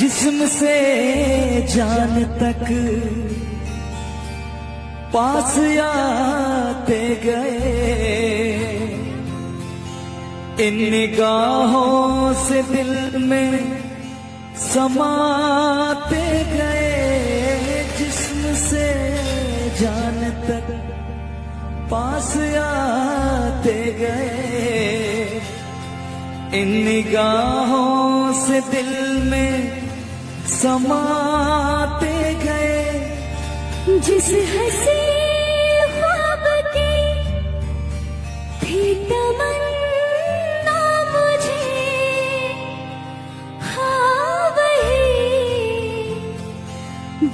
जिस्म से जान तक पास आते गए, इन निगाहों से दिल में समाते गए। जिस्म से जान तक पास आते गए, इन निगाहों से दिल में समाते गए। जिस हंसी ख्वाब की थी तमन्ना मुझे, हाँ वही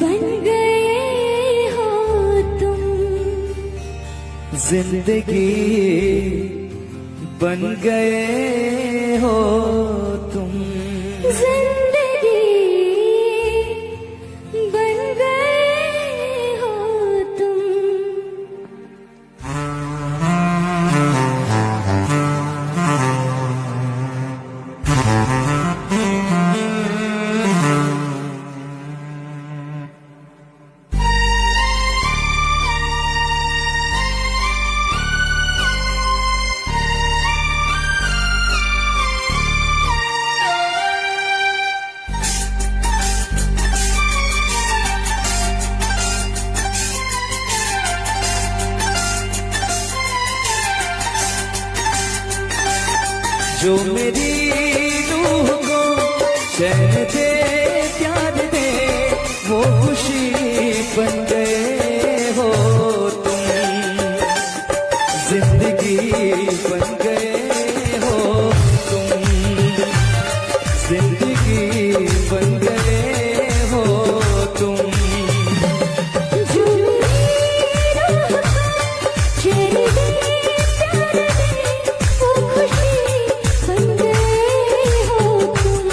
बन गए हो तुम। जिंदगी बन गए हो तुम। जिंदगी बन गए हो तुम। जो मेरी रूह को चैन दे, प्यार दे, वो खुशी बन गए हो तुम। जिंदगी बन गए हो तुम। जिंदगी बन गए हो तुम। जो मेरी रूह को चैन दे, प्यार दे, वो खुशी बन गए हो तुम।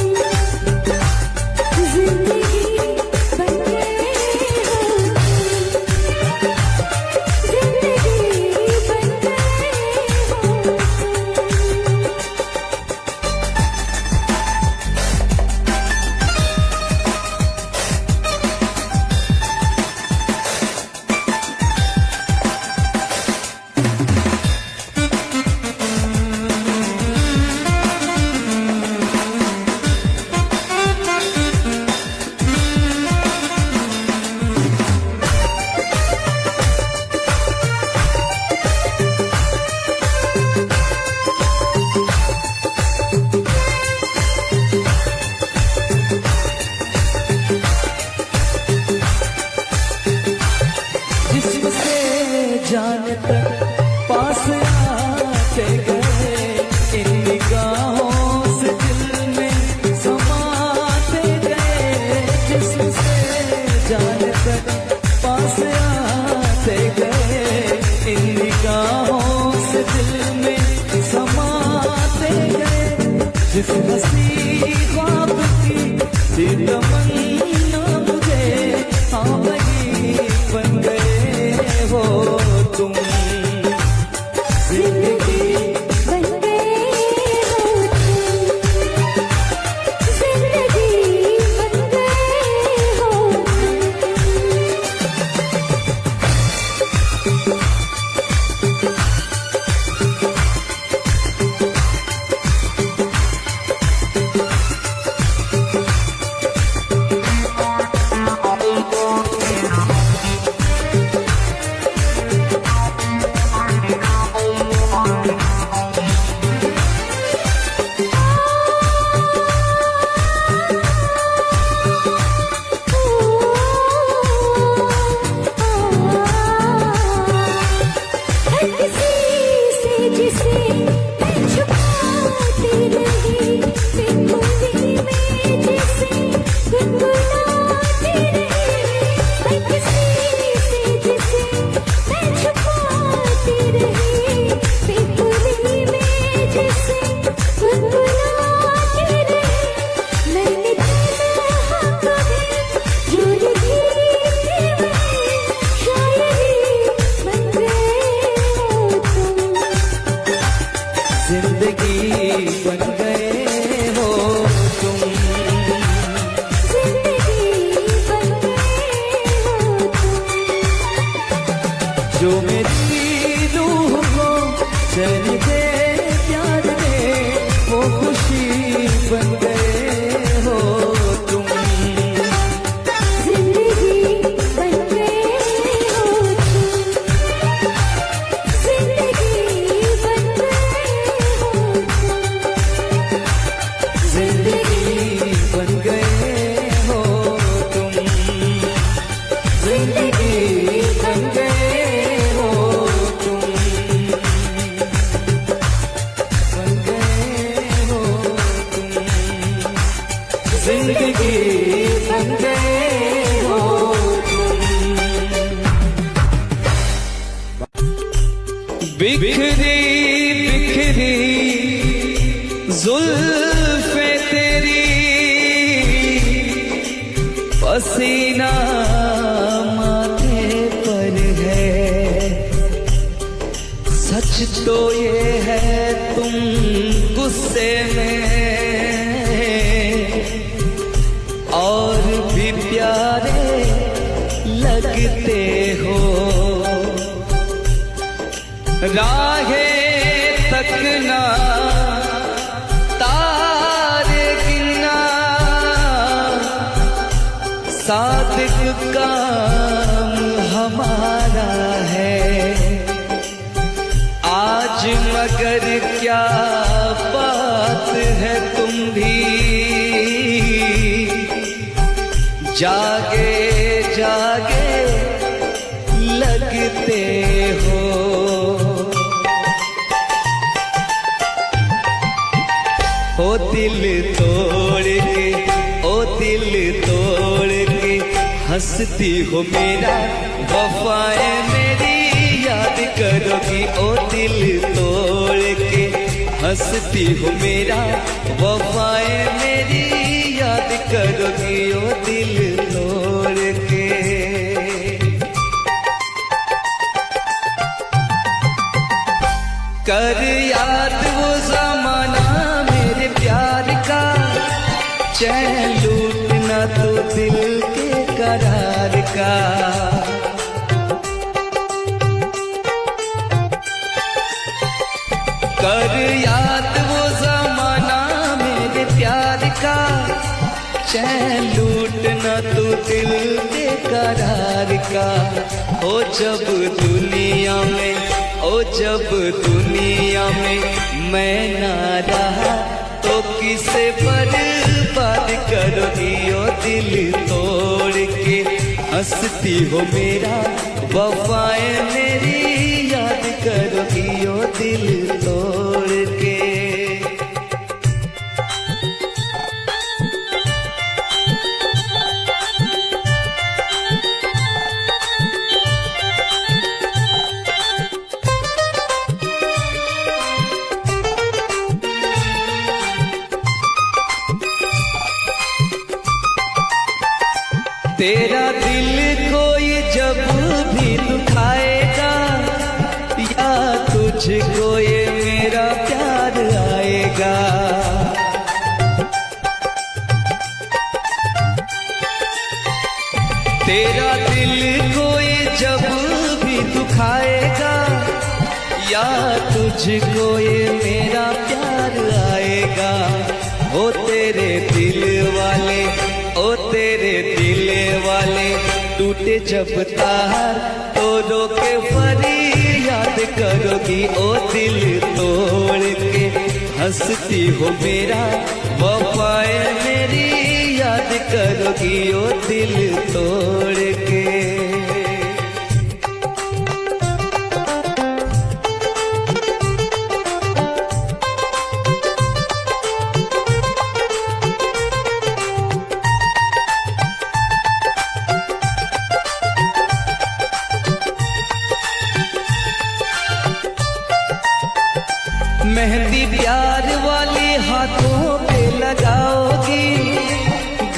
जिंदगी बन गए हो बिखरी बिखरी जुल्फे तेरी पसीना माथे पर है सच तो ये है तुम गुस्से में और भी प्यारे लगते हो राहें तकना तारे गिनना सादिक काम हमारा है आज मगर क्या बात है तुम भी जागे जागे लगते हो दिल तोड़ के ओ दिल तोड़ के हंसती हो मेरा वफाएं मेरी याद करोगी ओ दिल तोड़ के हंसती हो मेरा वफाएं मेरी याद करोगी ओ दिल तोड़ के कर याद वो जमाना मेरे प्यार का चैन लूटना तो दिल के करार का कर याद वो जमाना मेरे प्यार का चैन लूटना तो दिल के करार का हो जब दुनिया में ओ जब दुनिया में मैं ना रहा तो किसे बर्बाद करोगी ओ दिल तोड़ के हंसती हो मेरा वफाएं मेरी याद करोगी ओ दिल तोड़ के तेरा दिल कोई जब भी दुखाएगा या तुझको ये मेरा प्यार आएगा तेरा दिल कोई जब भी दुखाएगा या तुझको ये मेरा प्यार आएगा ओ तेरे दिल वाले ओ तेरे दिल वाले टूटे जब तार तो रोके फरियाद करोगी ओ दिल तोड़ के हंसती हो मेरा वफाएं मेरी याद करोगी ओ दिल तोड़ के मेहंदी प्यार वाली हाथों पे लगाओगी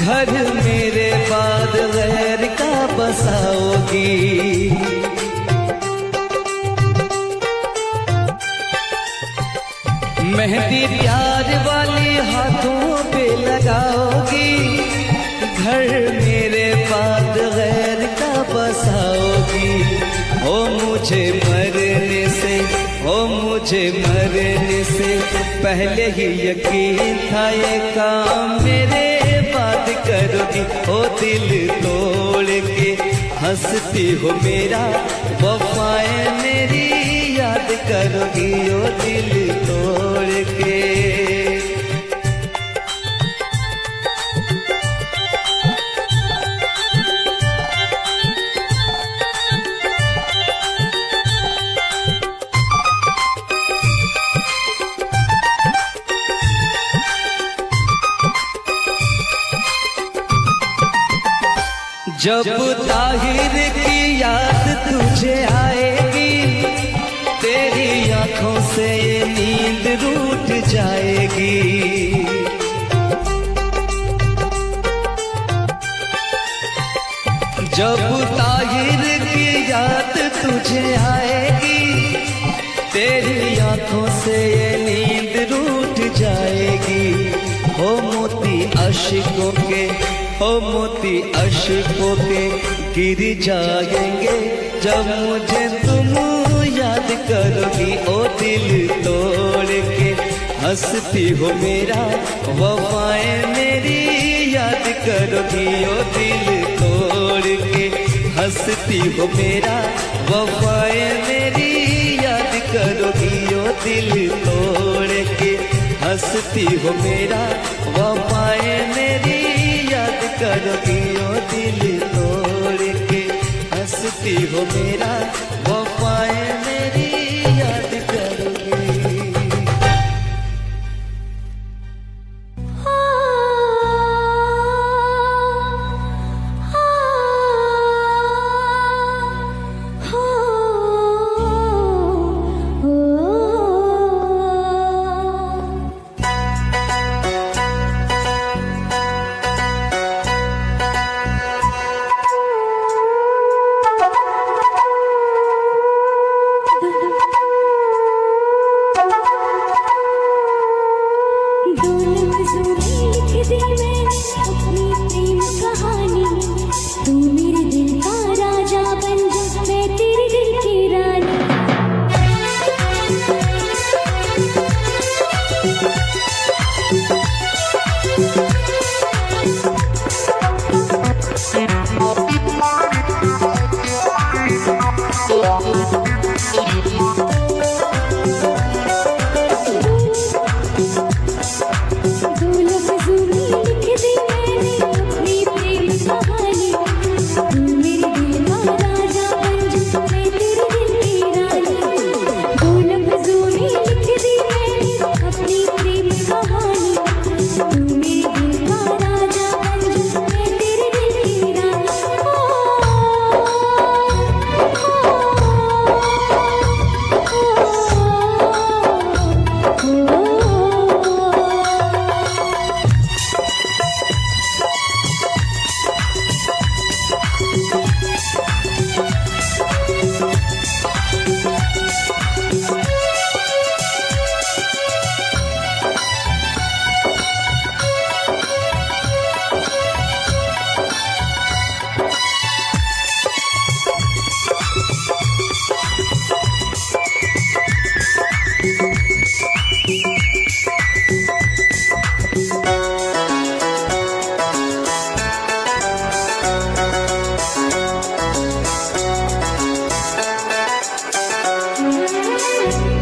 घर मेरे बाद गैर का बसाओगी मेहंदी प्यार वाली हाथों पे लगाओगी घर मेरे बाद गैर का बसाओगी ओ मुझे मरने से ओ मुझे मरने से पहले ही यकीन था ये काम मेरे बात करोगी ओ दिल तोड़ के हंसती हो मेरा वफाएं मेरी याद करोगी ओ दिल तोड़ के जब ताहिर की याद तुझे आएगी, तेरी आंखों से ये नींद रूठ जाएगी। जब ताहिर की याद तुझे आएगी, तेरी आंखों से ये नींद रूठ जाएगी। हो मोती अश्कों के, हो मोती अश्कों के गिर जाएंगे, जब मुझे तुम याद करोगी। ओ दिल तोड़ के हंसती हो मेरा, वफाएं मेरी याद करोगी। ओ दिल तोड़ के हंसती हो मेरा, वफाएं मेरी याद करोगी। ओ दिल तोड़ के हंसती हो मेरा, वफाएं मेरी याद करोगी। ओ दिल तोड़ के हंसती हो मेरा, वफाएं मेरी याद करोगी।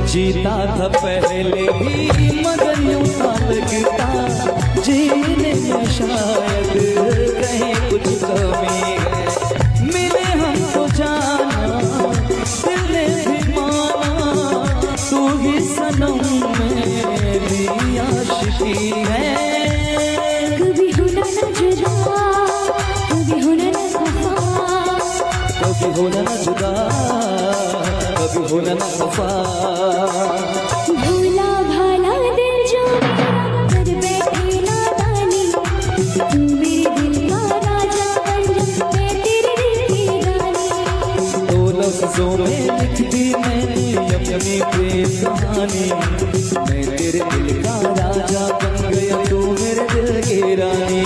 जीता था पहले भी मगर यूं था लगता, जीने में शायद कहीं कुछ कमी है। मिले हमको जाना दिल ने भी माना, तू ही सनम मेरी आशिकी है। कभी होना न जुदा, कभी होना न खफा, कभी होना न जुदा, कभी होना न खफा। भोला भाला दिल जो मेरा कर बैठे नादानी, तू मेरे दिल का राजा बन जा, मैं तेरे दिल की रानी। दो लफ्जों में लिख दी मैंने अपनी प्रेम कहानी, मैं तेरे दिल का राजा बन गया, तू मेरे दिल की रानी।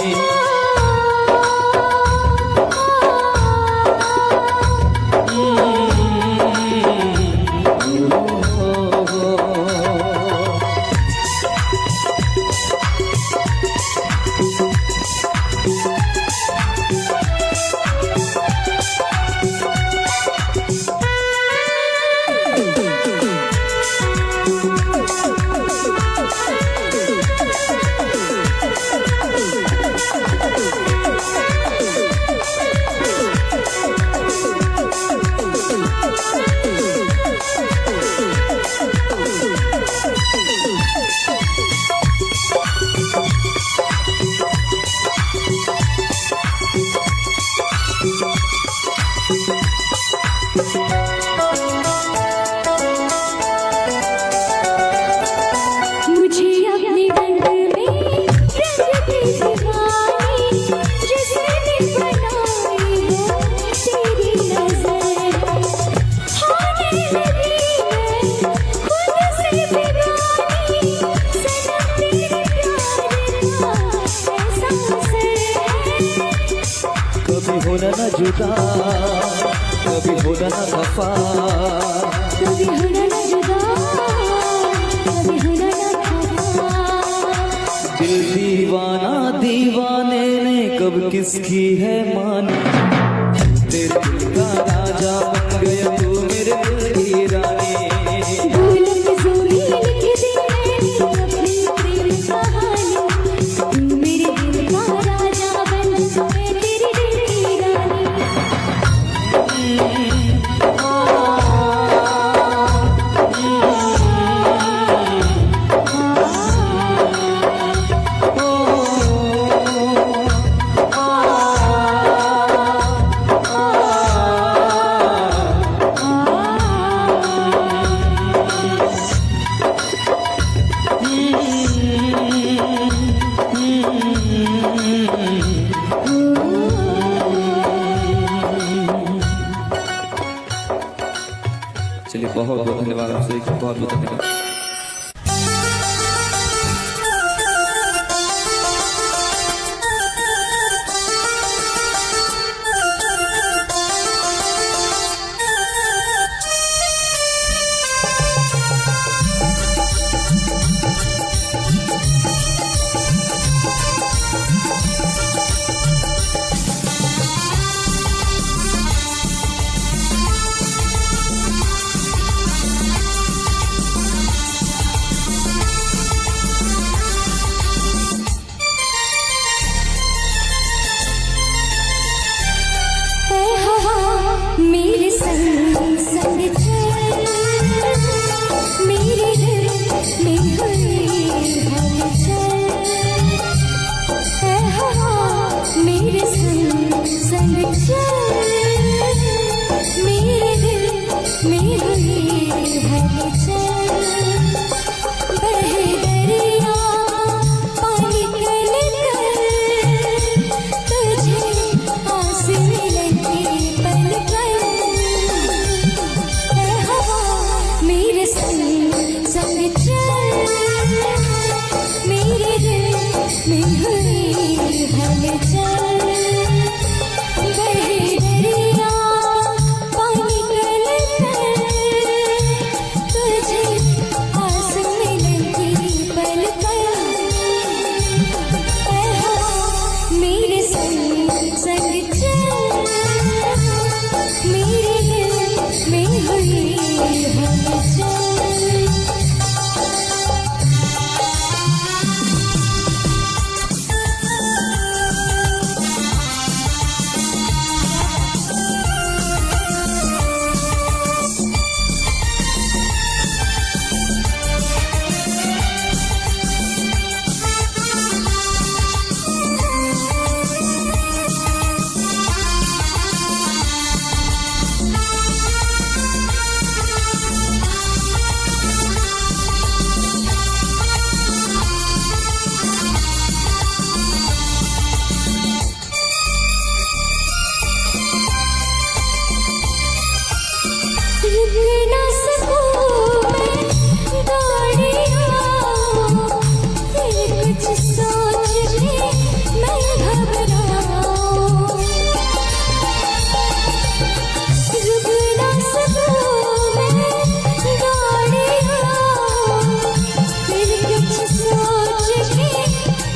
होना न जुदा, कभी होना न खफा, कभी होना न जुदा, कभी होना न खफा। दिल दीवाना दीवाने ने कब किसकी है मानी, तेरे दिल का राजा बन गया तू मेरे दिल की रानी। भूलक ज़ोरी लिख दी मैंने अपनी प्रेम कहानी, तू मेरे दिल का राजा बन मैं तेरे दिल की रानी। चलिए बहुत बहुत धन्यवाद आपसे, बहुत बहुत धन्यवाद। मेरे संग संग चल, मेरे दिल में हुई हलचल। ऐ हवा मेरे संग संग चल, मेरे दिल में हुई हलचल। बहे दरिया पानी कल कर, तुझे आस मिलने पल पल। ऐ हवा मेरे संग संग चल, मेरे दिल में हुई हलचल। बहे दरिया पानी कल कर, तुझे आस मिलने पल पल। ऐ हवा मेरे संग संग चल, मेरे दिल में हुई हलचल। रुक ना सकूं मैं गाड़ियाँ, फिर कुछ सोच के मैं घबराऊं। रुक ना सकूं मैं गाड़ियाँ, फिर कुछ सोच के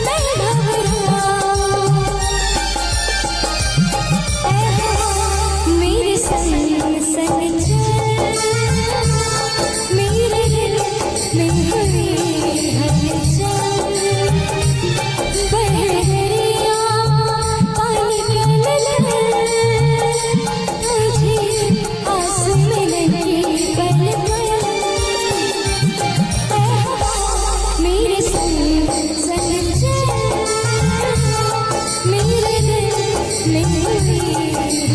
मैं घबराऊं। ऐ हवा मेरे संग संग चल, मेरे दिल में हुई हलचल। बहे दरिया पानी कल कर, तुझे आस मिलने पल पल। ऐ हवा मेरे संग संग चल, मेरे दिल में हुई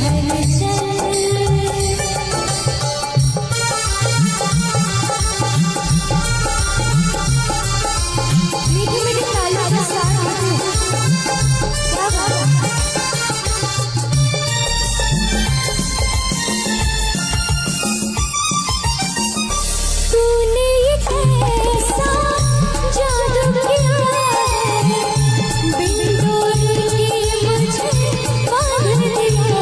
हलचल। मीठी मीठी तालियों के साथ क्या बात है। तूने ये कैसा जादू किया है, बिन डोर के मुझे बांध दिया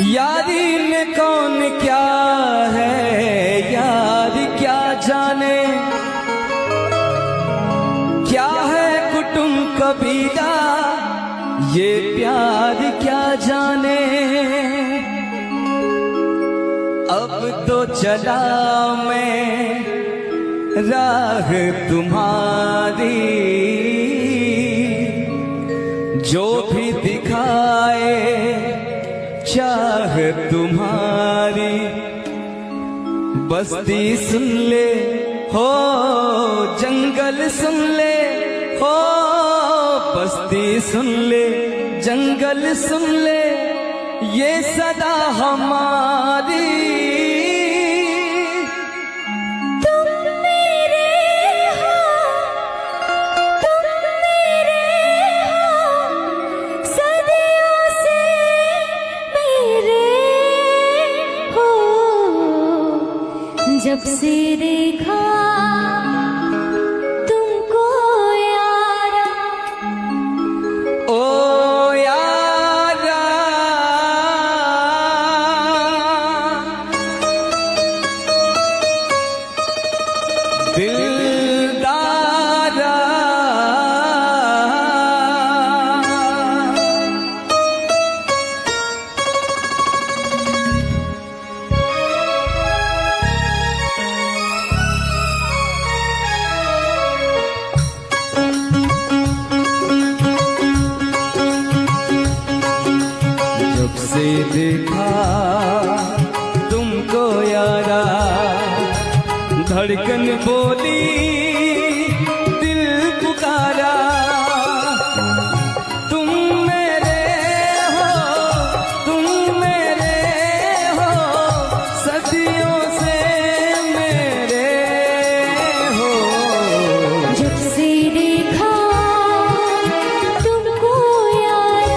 यारी में कौन क्या है यार क्या जाने, क्या है कुटुंब कबीला ये प्यार क्या जाने। अब तो चला मैं राह तुम्हारी, जो भी दिखाए चाह तुम्हारी। बस्ती सुन ले हो जंगल सुन ले हो, बस्ती सुन ले जंगल सुन ले ये सदा हमारी। जब से देखा तुमको यारा, ओ यारा दिलदारा, से देखा तुमको यारा, धड़कन बोली दिल पुकारा। तुम मेरे हो तुम मेरे हो सदियों से मेरे हो। जब से देखा तुमको यारा,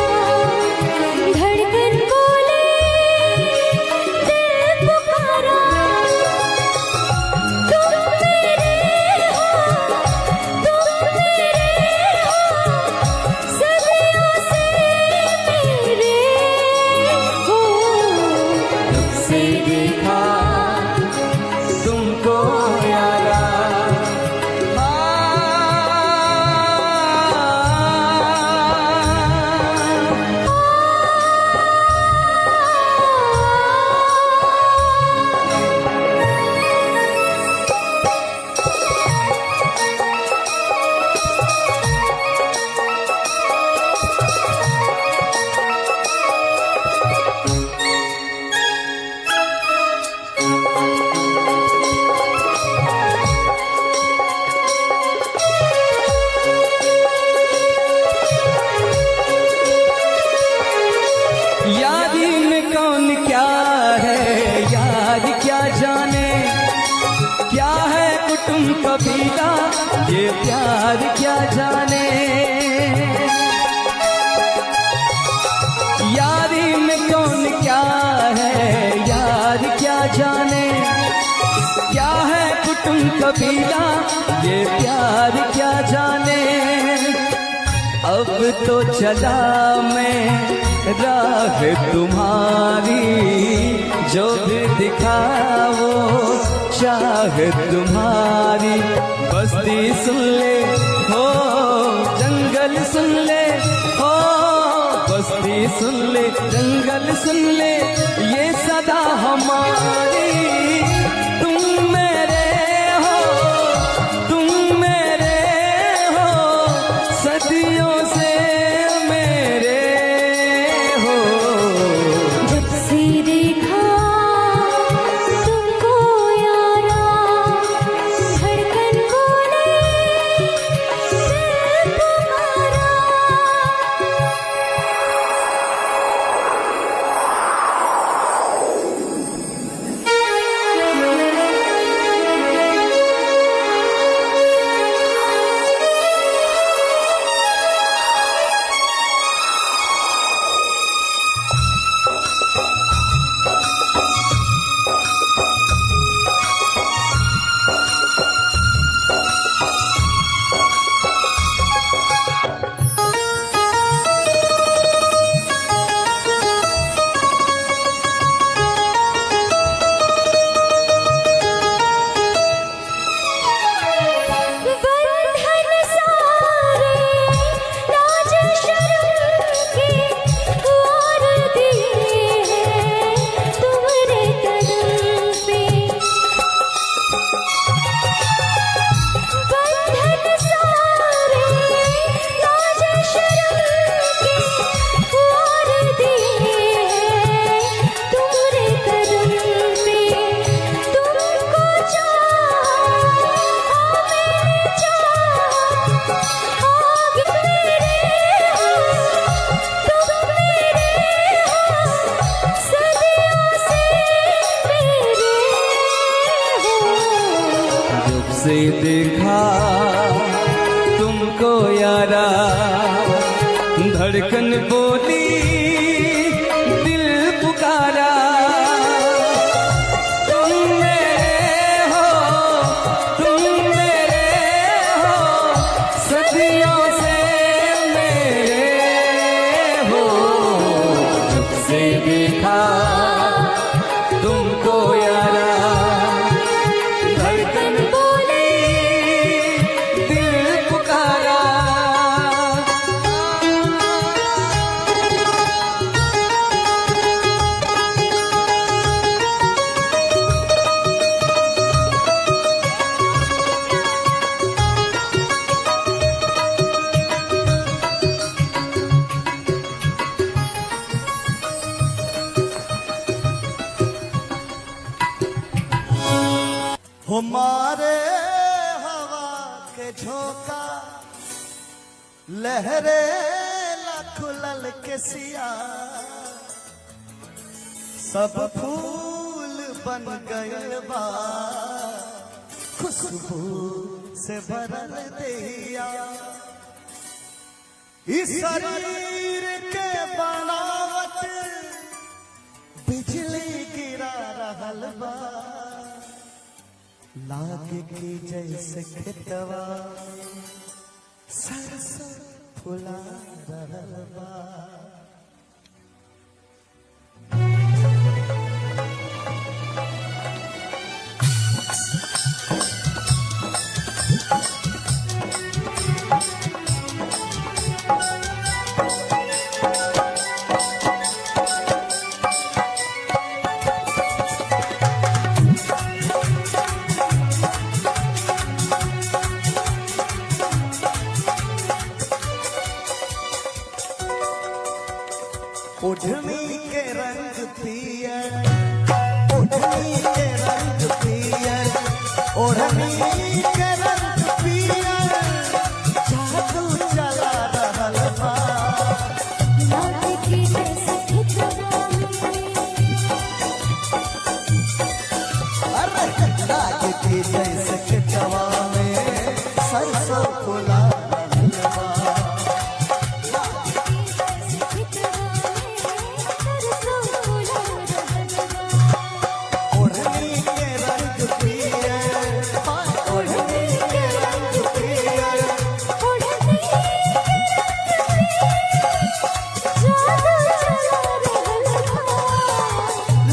धड़कन बोले दिल पुकारा। तुम मेरे हो सदियों से मेरे हो। जब से देखा तुमको यारा, यारी में कौन क्या है यार क्या जाने, क्या है कुटुंब कबीला ये प्यार क्या जाने। यारी में कौन क्या है यार क्या जाने, क्या है कुटुंब कबीला ये प्यार क्या जाने। अब तो चला मैं राह तुम्हारी, जो भी दिखाओ चाह तुम्हारी। बस्ती सुन ले हो जंगल सुन ले हो, बस्ती सुन ले जंगल सुन ले ये सदा हमारी। तुम मेरे हो तुम मेरे हो सदियों से मेरे हो। जब से देखा तुमको यारा, धड़कन बोले दिल पुकारा। धड़कन बोली दिल पुकारा, तुम मेरे हो, तुम मेरे हो, सदियों से मेरे हो। जब से देखा तुमको यारा, धड़कन बोली दिल पुकारा। हमारे हवा के झोंका लहरे लाखुलल के सिया, सब फूल बन गयल बा, खुशबू से भरल दिया। इस शरीर के बनावट बिजली गिरा रहल बा, लागे की जैसे खेतवा सरसों फुला रहल बा। ओढ़नी के रंग पियर, ओढ़नी के रंग पियर, ओढ़नी के रंग पियर, जादू चला रहल बा। लागे की जैसे खेतवा में, अरे लागे की जैसे खेतवा में सरसों फुला रहल बा। ओढ़नी के रंग पियर, ओढ़नी के रंग पियर,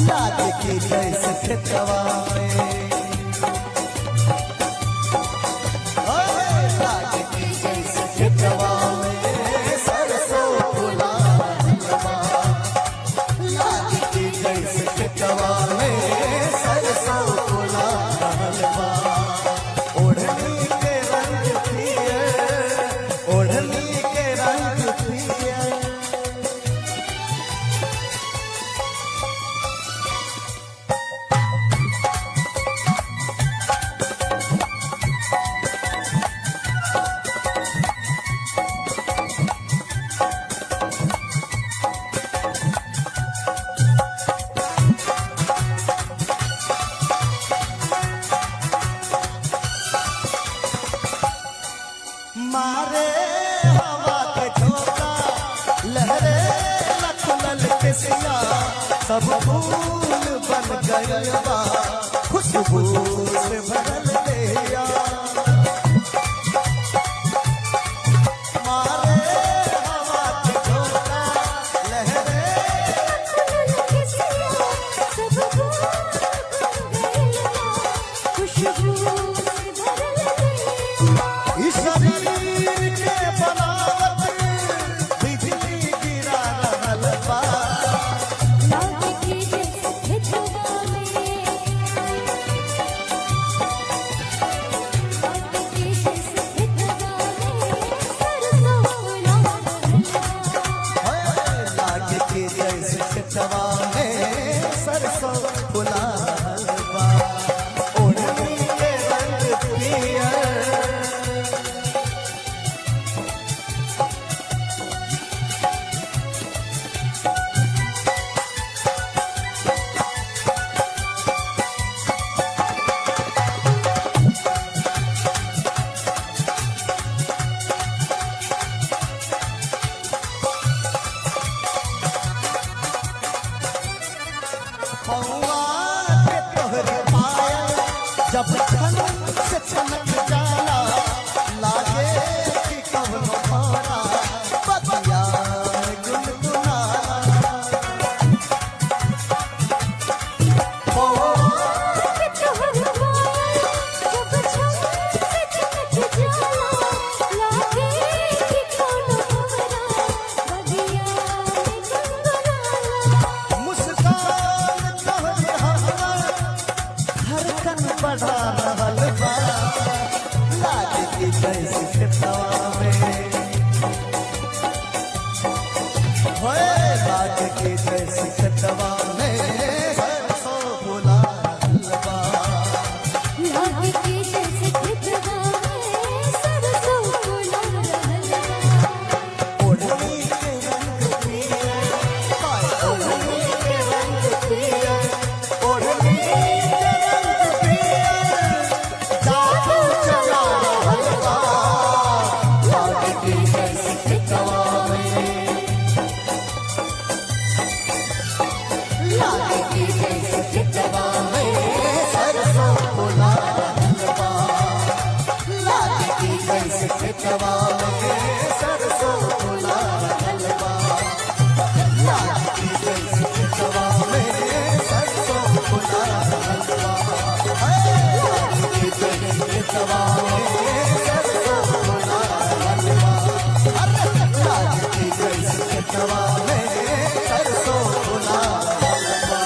लागे की जैसे खेतवा में, ओए लागे की जैसे खेतवा में सरसों फुला रहल बा। लागे की जैसे खेतवा में सरसों फुला रहल बा। ओढ़नी के रंग पियर, ओढ़नी के रंग पियर, मारे हवा के झोंका लहरे लखनल के सिया, सब फूल बन गयल बा, खुशबू से भरल दिया। मारे हवा के झोंका लहरे इस शरीर के बनावट बिजली गिरा रहल बा। लागे की जैसे खेतवा में सरसों फुला रहल बा। ओढ़नी के रंग पियर, पौआ के तोहरे पायल जब खनक से चमक जाला लागे कि कवनो पारा बतिया गुनगुनाला मुस्कान तोहरे हमर धड़कन बढ़ा रहल बा लागे कि जैसे खेतवा में होए लागे कि जैसे खेतवा में सरसों फुला रहल बा ओढ़नी के रंग पियर हाय ओढ़नी के रंग पियर ओढ़नी के रंग पियर जादू चला रहल बा लागे कि जैसे खेतवा में लागे कि जैसे खेतवा में सरसों फुला रहल बा लागे कि जैसे खेतवा में सरसों फुला रहल बा लागे कि जैसे खेतवा में सरसों फुला रहल बा लागे कि जैसे खेतवा में सरसों फुला रहल बा लागे कि जैसे खेतवा में सरसों फुला रहल बा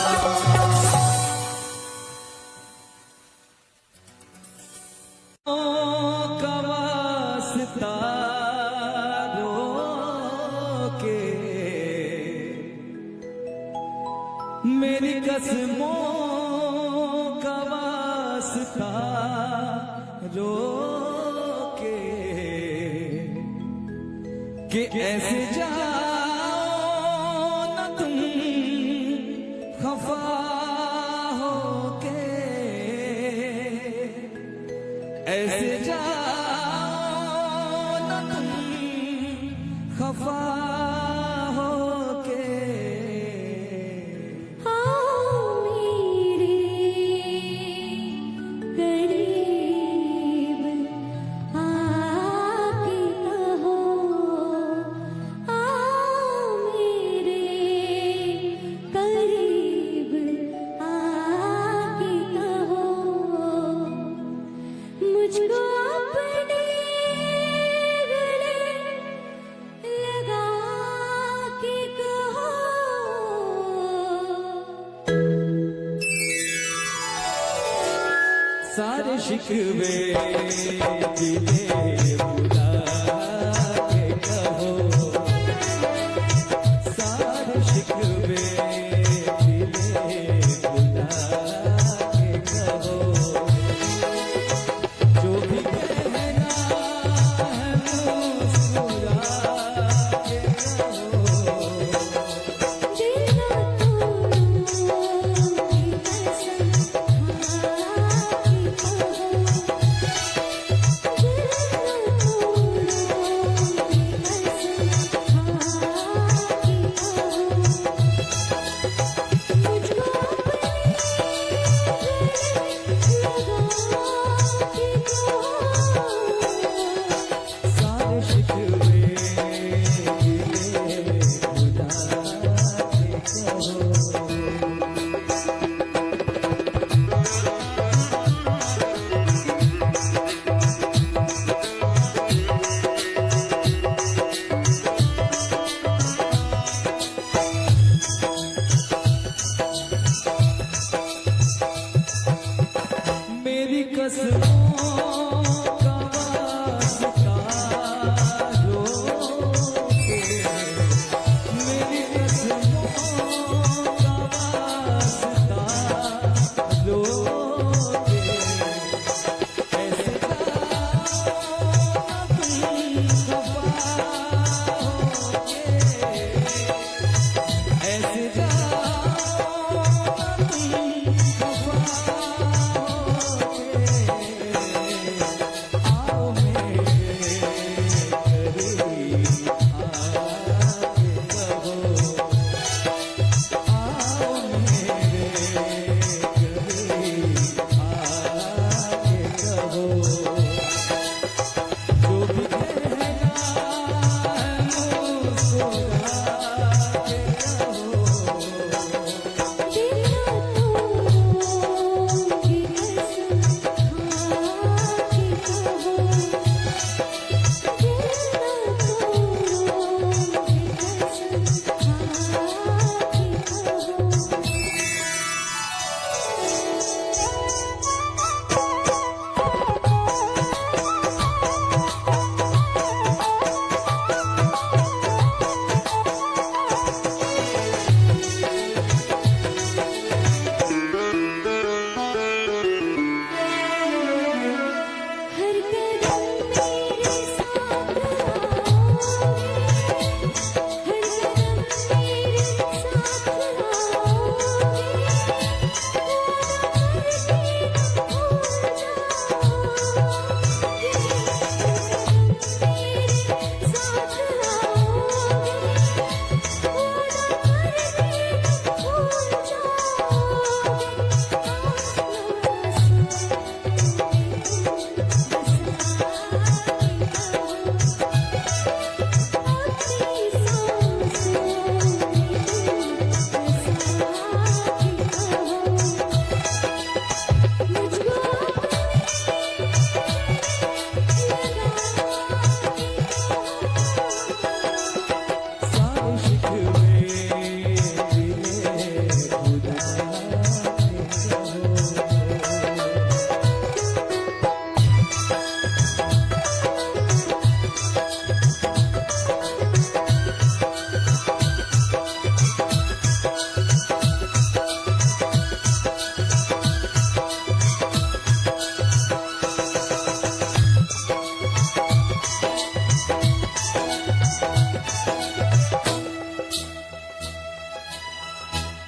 का वास्ता रोके मेरी कसमों का वास्ता रोके कि ऐसे जाओ न तुम खफा होके ऐसे जाओ न तुम खफा होके मुझको अपने गले लगा के कहो सारे शिकवे दिले बुला के कहो सारे शिकवे दिले बुला के कहो जो भी कहना है मुस्कुरा के कहो दिल ना तोड़ो मेरी कसम खा के कहो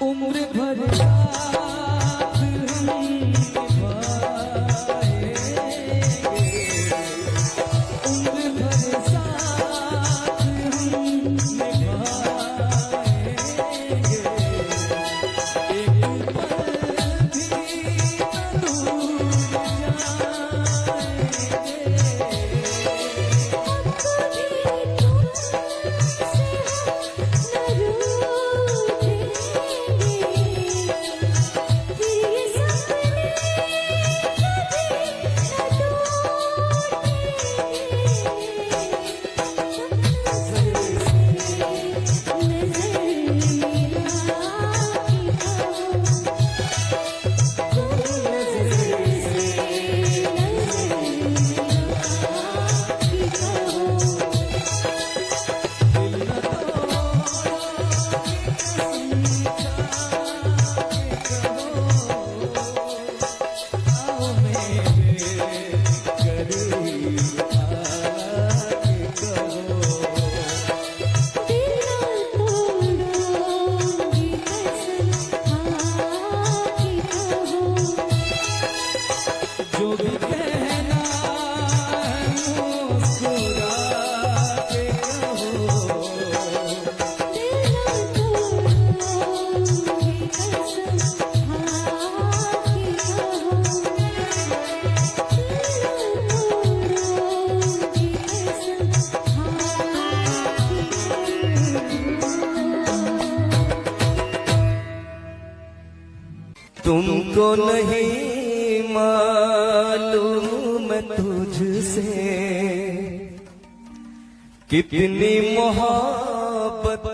उम्र भर साथ हम निभाएंगे, उम्र भर साथ हम निभाएंगे, एक पल भी न दूर जो भी कहना मुस्कुरा के कहो, तुमको नहीं मालूम तुझसे कितनी मोहब्बत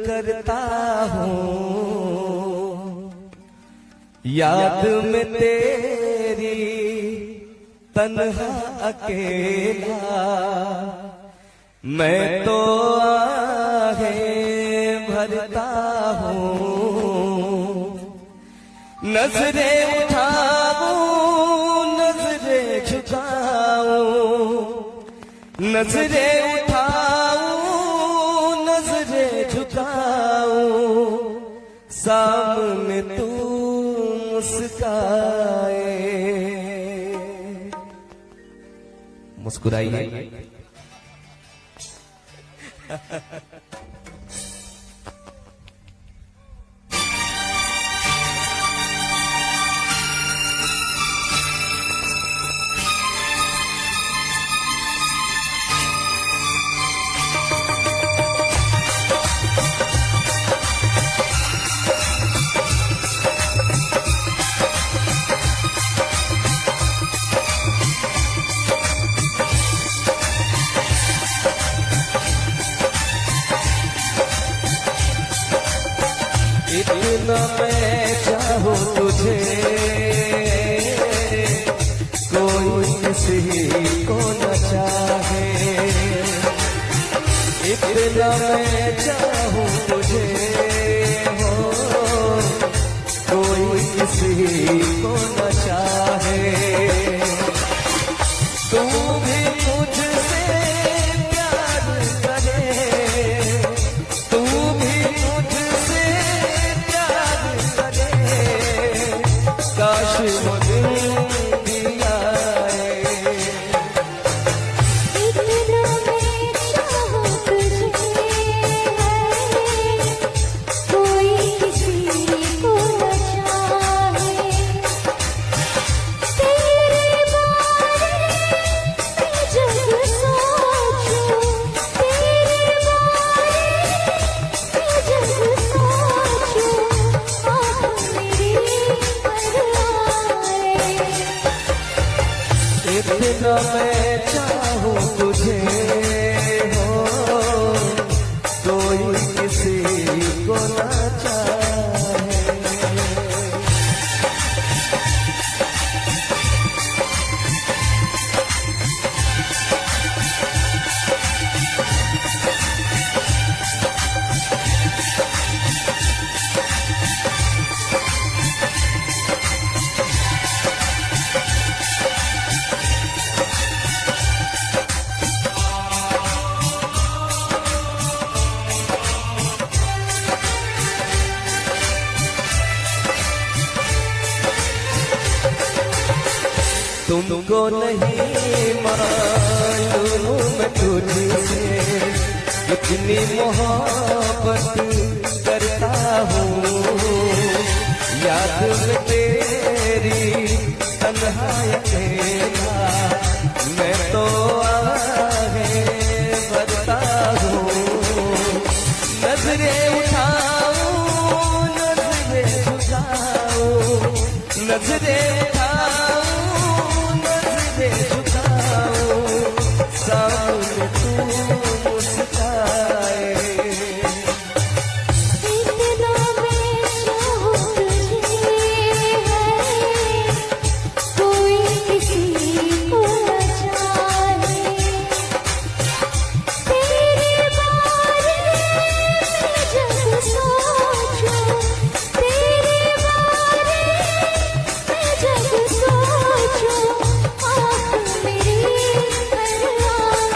करता हूँ, याद में तेरी तन्हा अकेला मैं तो आहें भरता हूँ, नजरें उठाऊं नजरें झुकाऊं, नजरें उठाऊं नजरें झुकाऊं, सामने तू मुस्काए। मुस्कुराइए। इतना मैं चाहूँ तुझे कोई किसी को न चाहे, इतना मैं चाहूँ तुझे हो कोई किसी को न चाहे, तू भी मुझसे प्यार करे, तू भी मुझसे काश वो दिन भी आए। इतना मैं चाहूँ तुझे कोई किसी को न चाहे, तेरे बारे में जब सोचूं, तेरे बारे में जब सोचूं, आँख मेरी इतना मैं चाहूँ तुझे हो कोई किसी को न चाहे। तुमको नहीं मालूम मैं तुझसे कितनी मोहब्बत करता हूँ। याद में तेरी तन्हाई अकेला मैं तो आहें भरता हूँ। नजरें उठाऊं नजरें झुकाऊं, नजरें उठाऊं नजरें झुकाऊं, सामने तू मुस्काए। इतना मैं चाहूं तुझे है, कोई किसी को न चाहे। तेरे बारे में जब सोचूं, तेरे बारे में जब सोचूं, आँख मेरी भर आए।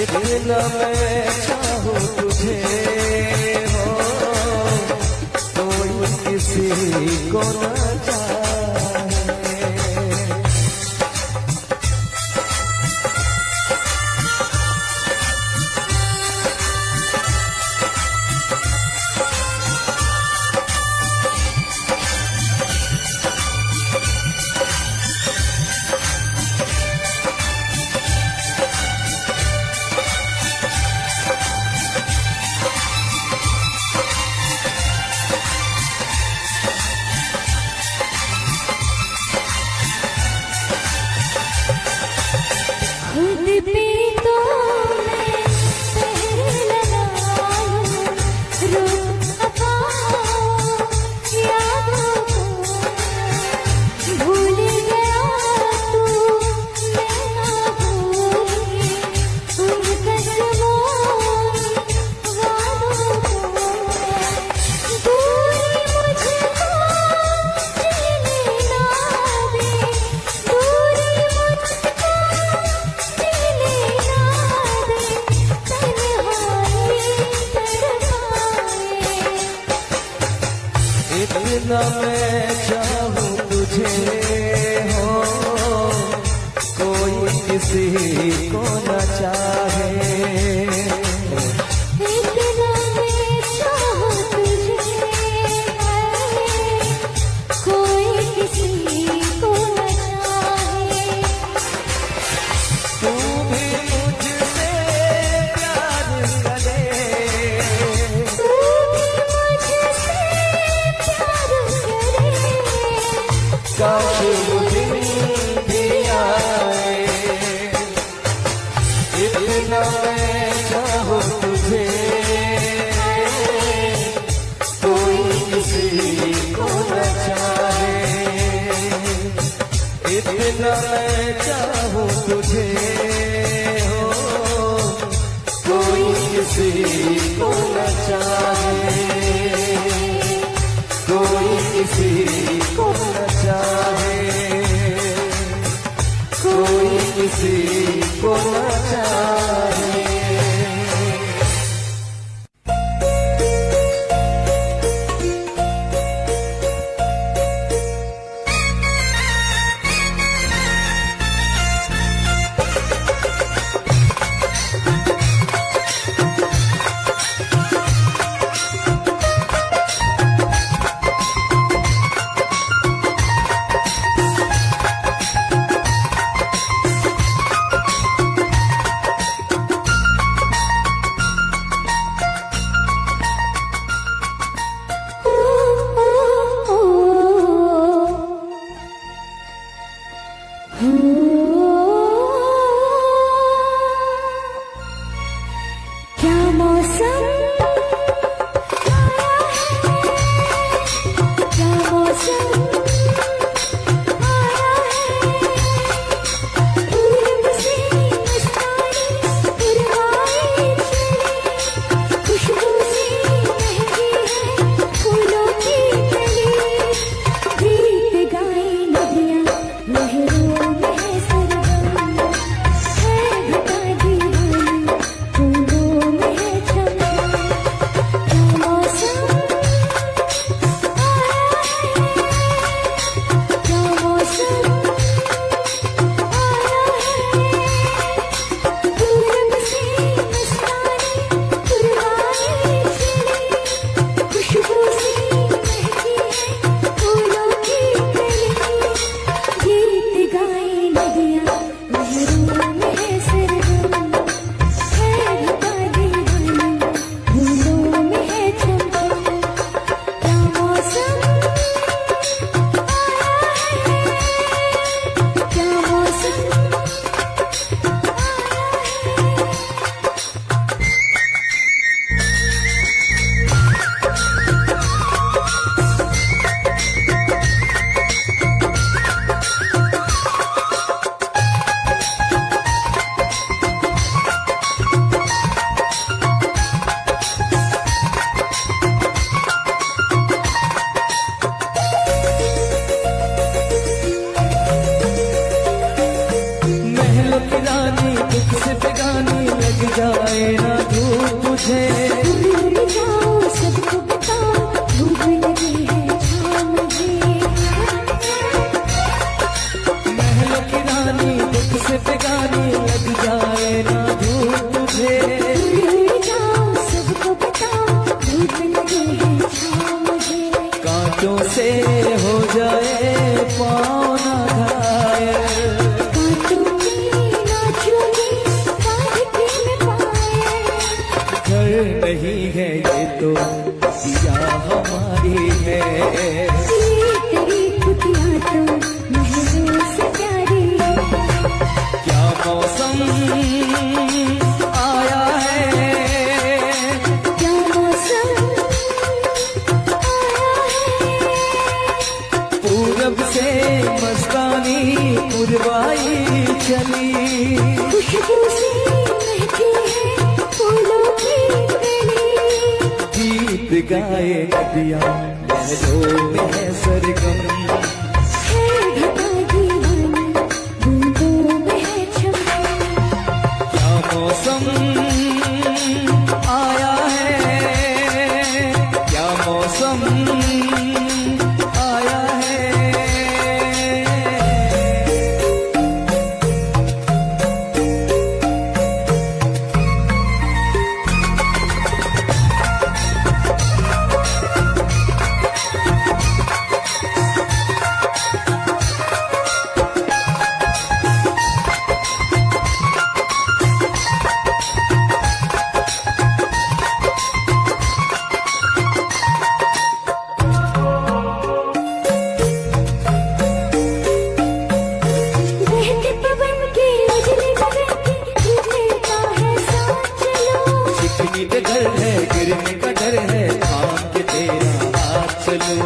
इतना मैं चाहूं तुझे हो, कोई किसी को न चाहे। खुद पे तो मैं पहरे लगाऊं, रुक पाऊं यादों को। भूल गया तू मैं ना भूली उन कसमों वादों को। दूरी मुझको जीने ना दे, दूरी मुझको जीने ना दे, तन्हाई तड़पाए। इतना मैं चाहूं तुझे हो, कोई किसी को न चाहे। इतना मैं चाहूं तुझे है, कोई किसी को न चाहे। तू भी मुझसे प्यार करे, तू भी मुझसे प्यार करे, काश वो दिन भी आए। इतना मैं चाहूं तुझे, कोई किसी को न चाहे। इतना मैं चाहूं तुझे हो, कोई किसी को न चाहे, कोई किसी को न चाहे, कोई किसी को न चाहे। धूप लगे है छाँव मुझे कांटों से हो जाए पाँव न घायल, कांटों में नाचूंगी बांधती मैं पायल घर नहीं है ये तो दिया हमारी है, ये तेरी कुटिया तो महलों से प्यारी क्या मौसम आया है, क्या मौसम आया है पूरब से मस्तानी पुरवाई चली, खुशबू से महकी है फूलों की कली गीत गाए नदियाँ लहरों में है सरगम, है ढका दीवानी बूंदों में है चमन क्या मौसम आया है, क्या मौसम आया है। बहते पवन की उजली गगन की गिरता है साथ चलो चिकनी पे घर है गिरने का डर है थाम के तेरा हाथ चलो,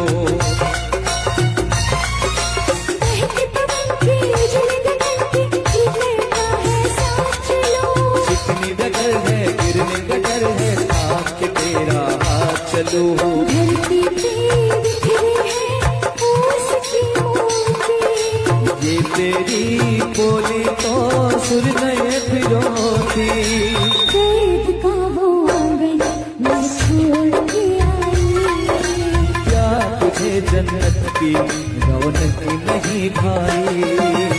बहते पवन की उजली गगन की गिरता है साथ चलो चिकनी पे घर है गिरने का डर है थाम के तेरा हाथ चलो, धरती पे बिखरे हैं ओस की मोती ये तेरी बोली तो सुर नए फिरोती, कैद का वो आंगन मैं छोड़ के आई क्या तुझे जन्नत की रौनक नहीं भाई।